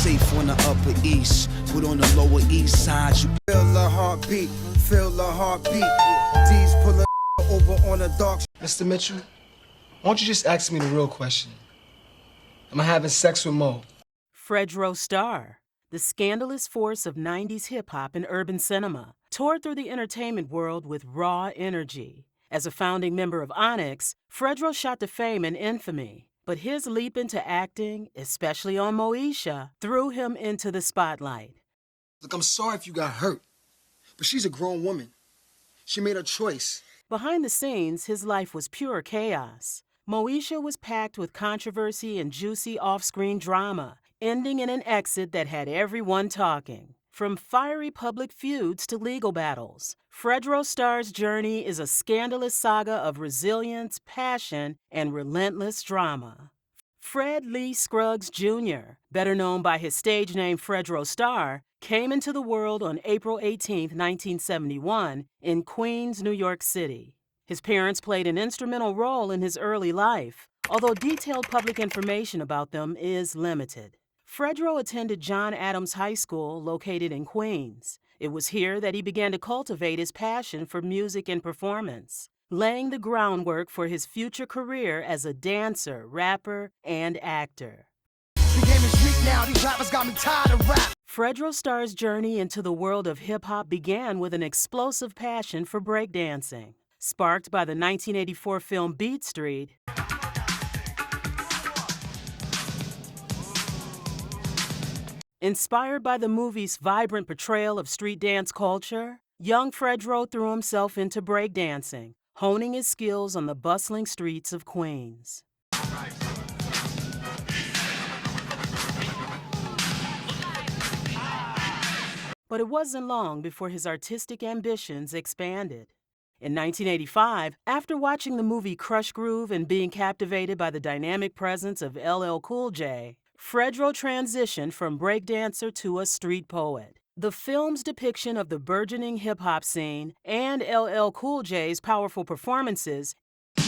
safe on the Upper East, but on the Lower East Side, you feel the heartbeat, feel the heartbeat. D's pulling over on the dark. Mr. Mitchell, why don't you just ask me the real question? Am I having sex with Mo? Fredro Starr, the scandalous force of 90s hip-hop and urban cinema, toured through the entertainment world with raw energy. As a founding member of ONYX, Fredro shot to fame and infamy, but his leap into acting, especially on Moesha, threw him into the spotlight. Look, I'm sorry if you got hurt, but she's a grown woman. She made her choice. Behind the scenes, his life was pure chaos. Moesha was packed with controversy and juicy off-screen drama, ending in an exit that had everyone talking. From fiery public feuds to legal battles, Fredro Starr's journey is a scandalous saga of resilience, passion, and relentless drama. Fred Lee Scruggs Jr., better known by his stage name Fredro Starr, came into the world on April 18, 1971, in Queens, New York City. His parents played an instrumental role in his early life, although detailed public information about them is limited. Fredro attended John Adams High School, located in Queens. It was here that he began to cultivate his passion for music and performance, laying the groundwork for his future career as a dancer, rapper, and actor. Fredro Starr's journey into the world of hip-hop began with an explosive passion for breakdancing. Sparked by the 1984 film Beat Street, inspired by the movie's vibrant portrayal of street dance culture, young Fredro threw himself into breakdancing, honing his skills on the bustling streets of Queens. But it wasn't long before his artistic ambitions expanded. In 1985, after watching the movie Crush Groove and being captivated by the dynamic presence of LL Cool J, Fredro transitioned from breakdancer to a street poet. The film's depiction of the burgeoning hip-hop scene and LL Cool J's powerful performances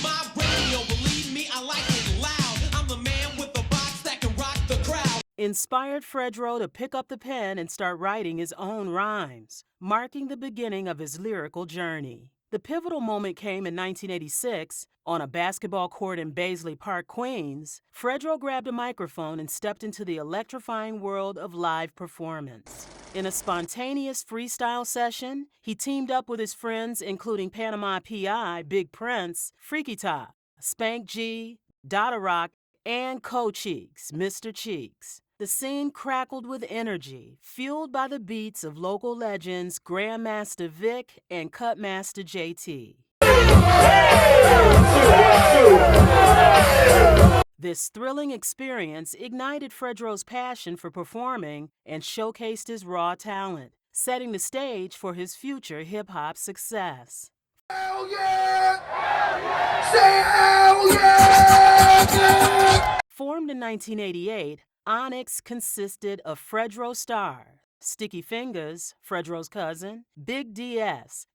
my radio, believe me, I like it loud. I'm the man with the box that can rock the crowd. Inspired Fredro to pick up the pen and start writing his own rhymes, marking the beginning of his lyrical journey. The pivotal moment came in 1986. On a basketball court in Baisley Park, Queens, Fredro grabbed a microphone and stepped into the electrifying world of live performance. In a spontaneous freestyle session, he teamed up with his friends including Panama P.I., Big Prince, Freaky Top, Spank G, Dada Rock, and Co-Cheeks, Mr. Cheeks. The scene crackled with energy, fueled by the beats of local legends Grandmaster Vic and Cutmaster JT. This thrilling experience ignited Fredro's passion for performing and showcased his raw talent, setting the stage for his future hip-hop success. Hell yeah! Hell yeah! Say hell yeah! Formed in 1988, ONYX consisted of Fredro Starr, Sticky Fingers, Fredro's cousin, Big DS,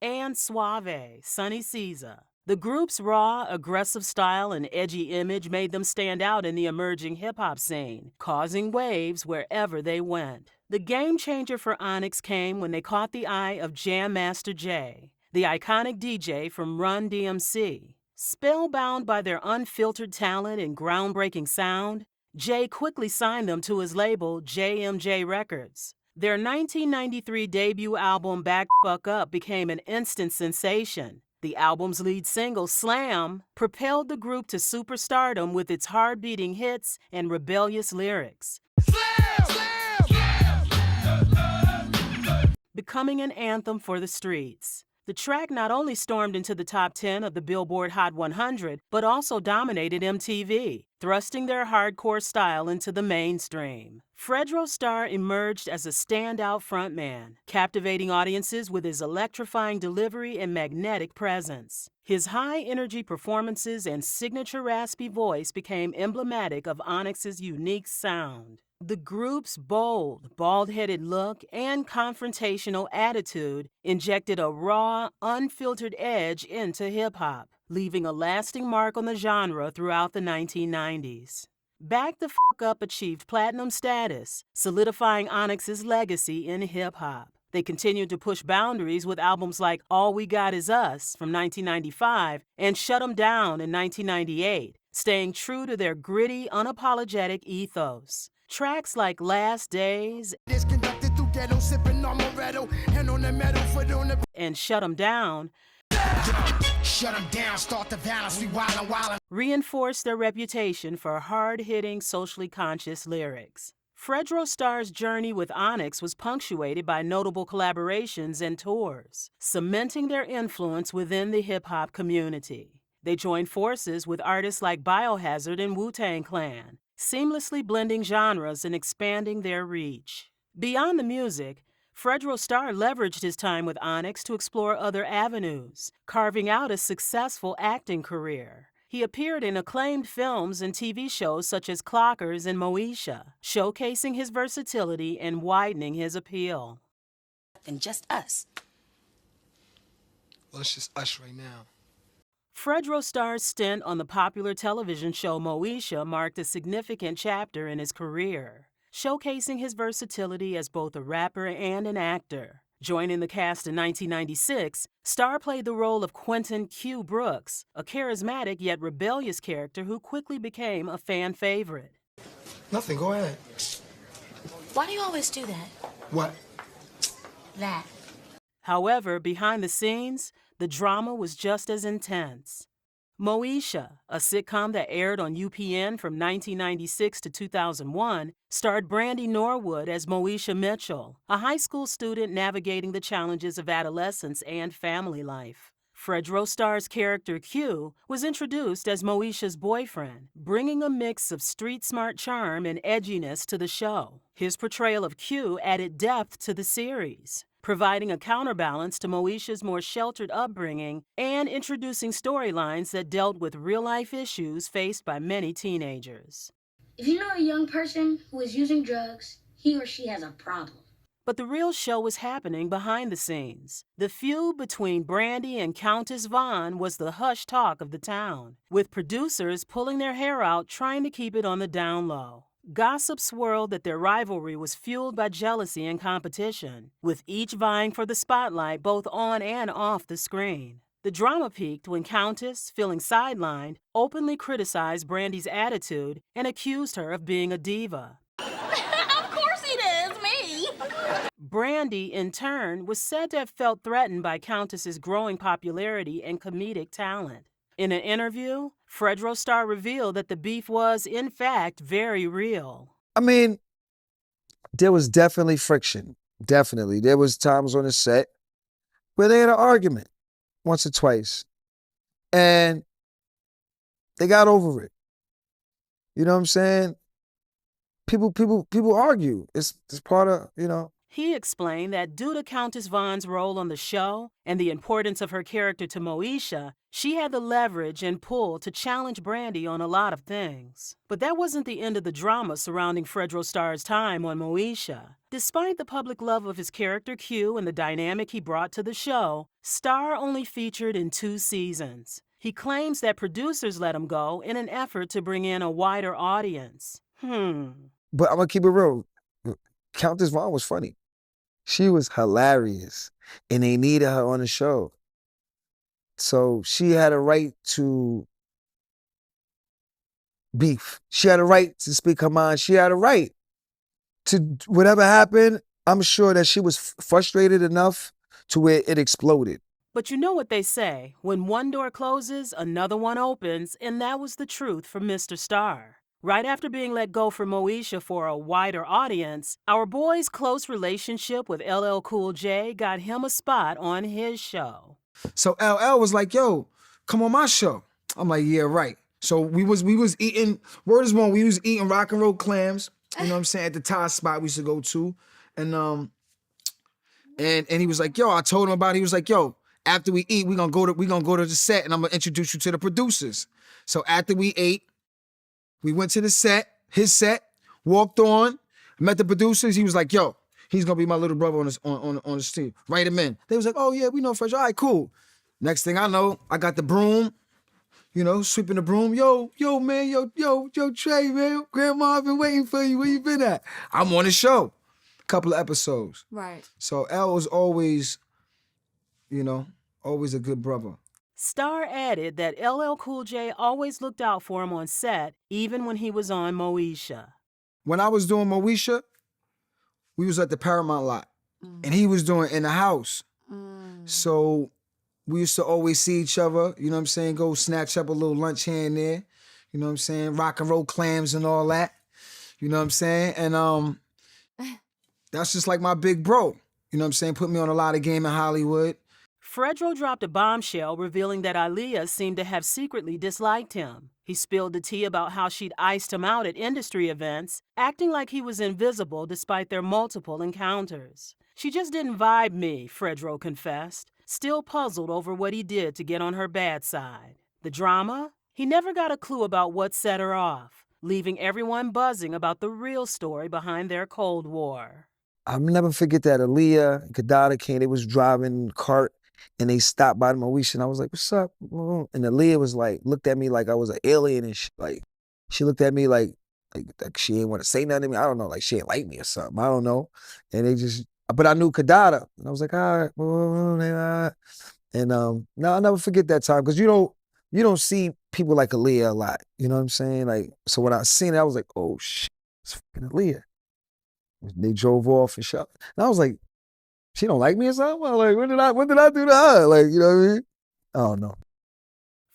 and Suave, Sonny Caesar. The group's raw, aggressive style and edgy image made them stand out in the emerging hip-hop scene, causing waves wherever they went. The game changer for ONYX came when they caught the eye of Jam Master Jay, the iconic DJ from Run DMC. Spellbound by their unfiltered talent and groundbreaking sound, Jay quickly signed them to his label, JMJ Records. Their 1993 debut album, Back Fuck Up, became an instant sensation. The album's lead single, Slam, propelled the group to superstardom with its hard-beating hits and rebellious lyrics, becoming an anthem for the streets. The track not only stormed into the top 10 of the Billboard Hot 100, but also dominated MTV, thrusting their hardcore style into the mainstream. Fredro Starr emerged as a standout frontman, captivating audiences with his electrifying delivery and magnetic presence. His high-energy performances and signature raspy voice became emblematic of ONYX's unique sound. The group's bold, bald-headed look and confrontational attitude injected a raw, unfiltered edge into hip-hop, leaving a lasting mark on the genre throughout the 1990s. Back the F Up achieved platinum status, solidifying ONYX's legacy in hip-hop. They continued to push boundaries with albums like All We Got Is Us from 1995 and Shut 'Em Down in 1998, staying true to their gritty, unapologetic ethos. Tracks like Last Days and Shut 'Em Down start the violence, we wildin'. reinforced their reputation for hard-hitting, socially conscious lyrics. Fredro Starr's journey with ONYX was punctuated by notable collaborations and tours, cementing their influence within the hip-hop community. They joined forces with artists like Biohazard and Wu-Tang Clan, seamlessly blending genres and expanding their reach. Beyond the music, Fredro Starr leveraged his time with ONYX to explore other avenues, carving out a successful acting career. He appeared in acclaimed films and TV shows such as Clockers and Moesha, showcasing his versatility and widening his appeal. Than just us. Well, it's just us right now. Fredro Starr's stint on the popular television show Moesha marked a significant chapter in his career, showcasing his versatility as both a rapper and an actor. Joining the cast in 1996, Starr played the role of Quentin Q. Brooks, a charismatic yet rebellious character who quickly became a fan favorite. Nothing, go ahead. Why do you always do that? What? That. However, behind the scenes, the drama was just as intense. Moesha, a sitcom that aired on UPN from 1996 to 2001, starred Brandy Norwood as Moesha Mitchell, a high school student navigating the challenges of adolescence and family life. Fredro Starr's character Q was introduced as Moesha's boyfriend, bringing a mix of street-smart charm and edginess to the show. His portrayal of Q added depth to the series, providing a counterbalance to Moesha's more sheltered upbringing and introducing storylines that dealt with real-life issues faced by many teenagers. If you know a young person who is using drugs, he or she has a problem. But the real show was happening behind the scenes. The feud between Brandy and Countess Vaughn was the hush talk of the town, with producers pulling their hair out trying to keep it on the down low. Gossip swirled that their rivalry was fueled by jealousy and competition, with each vying for the spotlight both on and off the screen. The drama peaked when Countess, feeling sidelined, openly criticized Brandy's attitude and accused her of being a diva. Of course it is, me. Brandy, in turn, was said to have felt threatened by Countess's growing popularity and comedic talent. In an interview, Fredro Starr revealed that the beef was, in fact, very real. I mean, there was definitely friction. Definitely. There was times on the set where they had an argument once or twice. And they got over it. You know what I'm saying? People argue. It's part of, you know. He explained that due to Countess Vaughn's role on the show and the importance of her character to Moesha, she had the leverage and pull to challenge Brandy on a lot of things. But that wasn't the end of the drama surrounding Fredro Starr's time on Moesha. Despite the public love of his character Q and the dynamic he brought to the show, Starr only featured in 2 seasons. He claims that producers let him go in an effort to bring in a wider audience. But I'm gonna keep it real. Countess Vaughn was funny. She was hilarious, and they needed her on the show. So she had a right to beef. She had a right to speak her mind. She had a right to whatever happened. I'm sure that she was frustrated enough to where it exploded. But you know what they say, when one door closes, another one opens, and that was the truth for Mr. Starr. Right after being let go from Moesha for a wider audience, our boy's close relationship with LL Cool J got him a spot on his show. So LL was like, yo, come on my show. I'm like, yeah, right. So we was eating, word is born, we was eating rock and roll clams, you know what I'm saying, at the Thai spot we used to go to. And he was like, yo, I told him about it. He was like, yo, after we eat, we gonna go to the set and I'm gonna introduce you to the producers. So after we ate, we went to the set, his set, walked on, met the producers. He was like, yo, he's gonna be my little brother on the team. Write him in. They was like, oh yeah, we know Fredro. All right, cool. Next thing I know, I got the broom, you know, sweeping the broom. Yo, man, yo, Trey, man, Grandma, I've been waiting for you. Where you been at? I'm on the show. Couple of episodes. Right. So L was always, you know, always a good brother. Starr added that LL Cool J always looked out for him on set, even when he was on Moesha. When I was doing Moesha, we was at the Paramount lot. And he was doing In the House. So we used to always see each other, you know what I'm saying, go snatch up a little lunch here and there, you know what I'm saying, rock and roll clams and all that, you know what I'm saying? And that's just like my big bro, you know what I'm saying, put me on a lot of game in Hollywood. Fredro dropped a bombshell revealing that Aaliyah seemed to have secretly disliked him. He spilled the tea about how she'd iced him out at industry events, acting like he was invisible despite their multiple encounters. She just didn't vibe me, Fredro confessed, still puzzled over what he did to get on her bad side. The drama? He never got a clue about what set her off, leaving everyone buzzing about the real story behind their Cold War. I'll never forget that Aaliyah and Kadada came, they was driving the cart and they stopped by the Moesha and I was like, what's up? And Aaliyah was like, looked at me like I was an alien and shit. Like, she looked at me like she didn't want to say nothing to me. I don't know, like she didn't like me or something. I don't know. And they just, but I knew Kadada. And I was like, all right. And no, I'll never forget that time because you don't see people like Aaliyah a lot. You know what I'm saying? Like, so when I seen it, I was like, oh shit, it's fucking Aaliyah. They drove off and shot. And I was like, she don't like me or something? Well, like, what did I do to her? Like, you know what I mean? Oh no.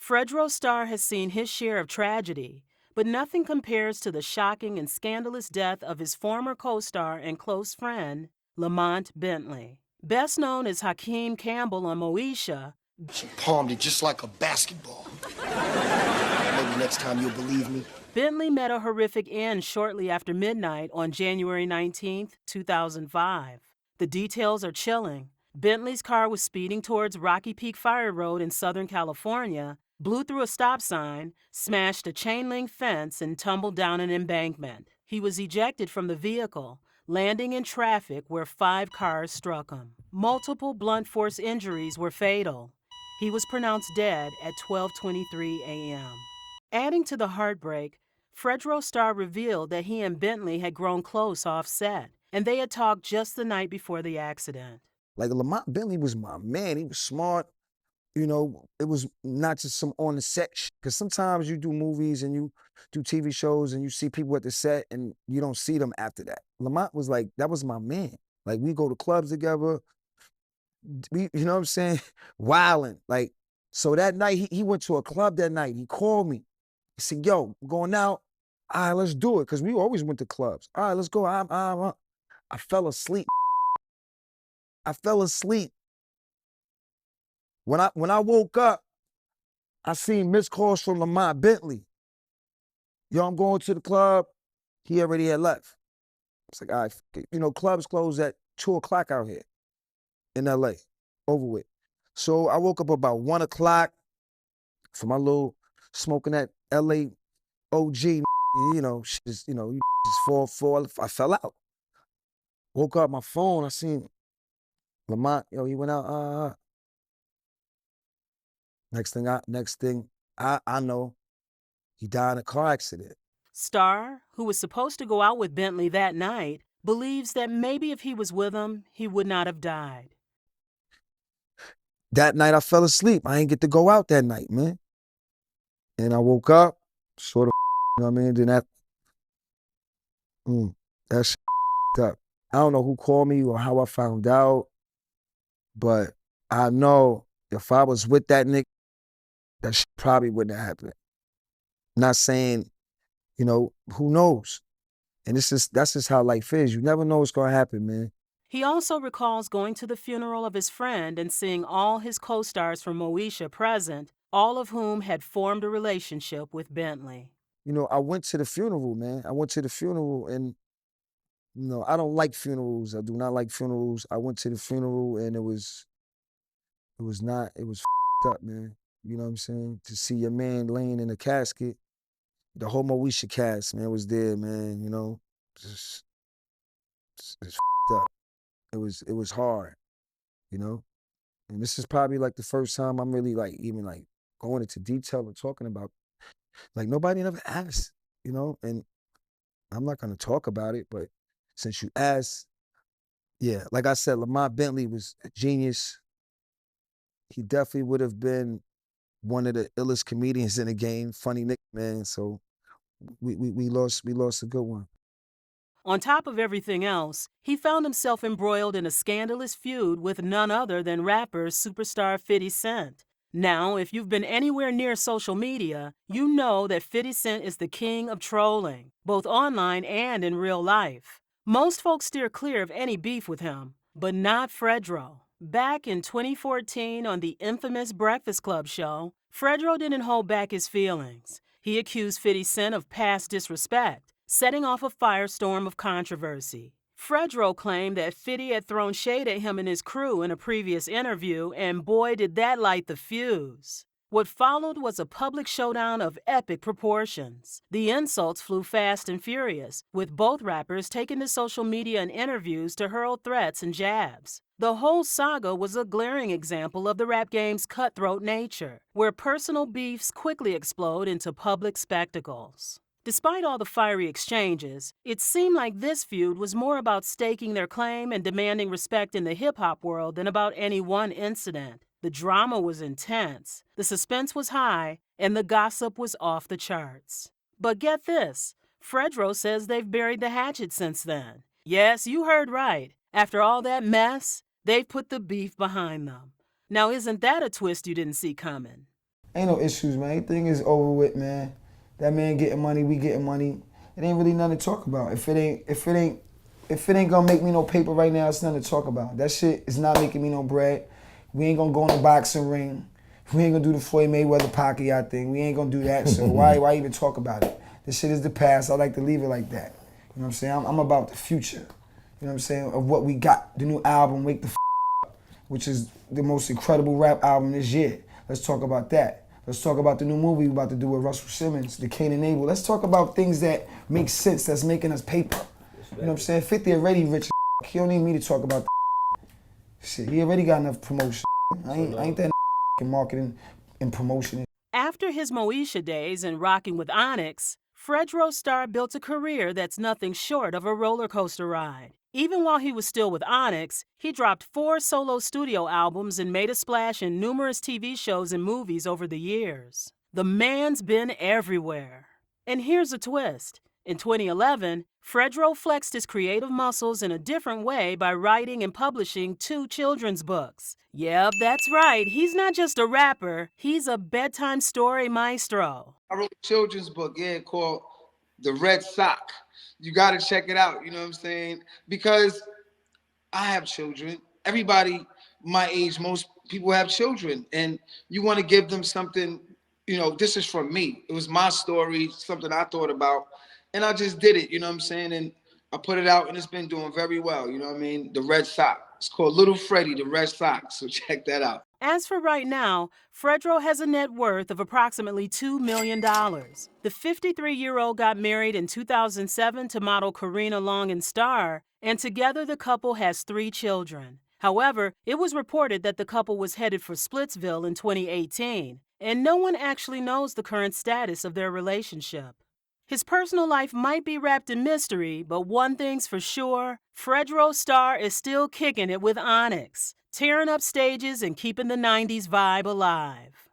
Fredro Starr has seen his share of tragedy, but nothing compares to the shocking and scandalous death of his former co-star and close friend, Lamont Bentley. Best known as Hakeem Campbell on Moesha, She palmed it just like a basketball. Maybe next time you'll believe me. Bentley met a horrific end shortly after midnight on January 19, 2005. The details are chilling. Bentley's car was speeding towards Rocky Peak Fire Road in Southern California, blew through a stop sign, smashed a chain-link fence, and tumbled down an embankment. He was ejected from the vehicle, landing in traffic where 5 cars struck him. Multiple blunt force injuries were fatal. He was pronounced dead at 12:23 a.m. Adding to the heartbreak, Fredro Starr revealed that he and Bentley had grown close off set, and they had talked just the night before the accident. Like Lamont Bentley was my man. He was smart. You know, it was not just some on the set shit. Because sometimes you do movies and you do TV shows and you see people at the set and you don't see them after that. Lamont was like, that was my man. Like, we go to clubs together. You know what I'm saying? Wilding. Like, so that night, he went to a club that night. He called me. He said, yo, we're going out. All right, let's do it. Because we always went to clubs. All right, let's go. I fell asleep. I fell asleep. When I woke up, I seen missed calls from Lamont Bentley. Yo, I'm going to the club. He already had left. It's like, all right, you know, clubs close at 2 o'clock out here in LA, over with. So I woke up about 1 o'clock for my little smoking that LA OG, you know, just, you just fall. I fell out. Woke up my phone, I seen Lamont, yo, he went out, Next thing I know, he died in a car accident. Starr, who was supposed to go out with Bentley that night, believes that maybe if he was with him, he would not have died. That night I fell asleep. I ain't get to go out that night, man. And I woke up, sort of, you know what I mean? Then that shit up. I don't know who called me or how I found out, but I know if I was with that nigga, that shit probably wouldn't have happened. Not saying, you know, who knows? And that's just how life is. You never know what's gonna happen, man. He also recalls going to the funeral of his friend and seeing all his co-stars from Moesha present, all of whom had formed a relationship with Bentley. You know, I went to the funeral, man. I went to the funeral and, you know, I don't like funerals. I do not like funerals. I went to the funeral and it was up, man. You know what I'm saying? To see your man laying in a casket, the whole Moesha cast, man, was there, man, you know. It's up. It was hard, you know? And this is probably like the first time I'm really like, even like going into detail and talking about, like, nobody never asked, you know, and I'm not going to talk about it, but since you asked, yeah, like I said, Lamont Bentley was a genius. He definitely would have been one of the illest comedians in the game, funny nigga, man. So we lost a good one. On top of everything else, he found himself embroiled in a scandalous feud with none other than rapper superstar 50 Cent. Now, if you've been anywhere near social media, you know that 50 Cent is the king of trolling, both online and in real life. Most folks steer clear of any beef with him, but not Fredro. Back in 2014 on the infamous Breakfast Club show, Fredro didn't hold back his feelings. He accused 50 Cent of past disrespect, setting off a firestorm of controversy. Fredro claimed that 50 had thrown shade at him and his crew in a previous interview, and boy did that light the fuse. What followed was a public showdown of epic proportions. The insults flew fast and furious, with both rappers taking to social media and interviews to hurl threats and jabs. The whole saga was a glaring example of the rap game's cutthroat nature, where personal beefs quickly explode into public spectacles. Despite all the fiery exchanges, it seemed like this feud was more about staking their claim and demanding respect in the hip-hop world than about any one incident. The drama was intense, the suspense was high, and the gossip was off the charts. But get this, Fredro says they've buried the hatchet since then. Yes, you heard right. After all that mess, they've put the beef behind them. Now, isn't that a twist you didn't see coming? Ain't no issues, man. Everything is over with, man. That man getting money, we getting money. It ain't really nothing to talk about. If it ain't gonna make me no paper right now, it's nothing to talk about. That shit is not making me no bread. We ain't gonna go in the boxing ring. We ain't gonna do the Floyd Mayweather Pacquiao thing. We ain't gonna do that. So why even talk about it? This shit is the past. I like to leave it like that. You know what I'm saying? I'm about the future. You know what I'm saying? Of what we got. The new album, Wake the Up, which is the most incredible rap album this year. Let's talk about that. Let's talk about the new movie we're about to do with Russell Simmons, The Cain and Abel. Let's talk about things that make sense, that's making us paper. You know what I'm saying? 50 already rich as He don't need me to talk about shit. He already got enough promotion. I ain't that marketing and promotion. After his Moesha days and rocking with ONYX, Fredro Starr built a career that's nothing short of a roller coaster ride. Even while he was still with ONYX, he dropped 4 solo studio albums and made a splash in numerous TV shows and movies over the years. The man's been everywhere. And here's a twist. In 2011, Fredro flexed his creative muscles in a different way by writing and publishing 2 children's books. Yep, that's right. He's not just a rapper, he's a bedtime story maestro. I wrote a children's book, called The Red Sock. You got to check it out, you know what I'm saying? Because I have children. Everybody my age, most people have children. And you want to give them something, you know, this is from me. It was my story, something I thought about. And I just did it, you know what I'm saying? And I put it out and it's been doing very well, you know what I mean? The Red Sock. It's called Little Freddie, The Red Sock. So check that out. As for right now, Fredro has a net worth of approximately $2 million. The 53-year-old got married in 2007 to model Karina Long Starr, and together the couple has 3 children. However, it was reported that the couple was headed for Splitsville in 2018, and no one actually knows the current status of their relationship. His personal life might be wrapped in mystery, but one thing's for sure, Fredro Starr is still kicking it with ONYX, tearing up stages and keeping the 90s vibe alive.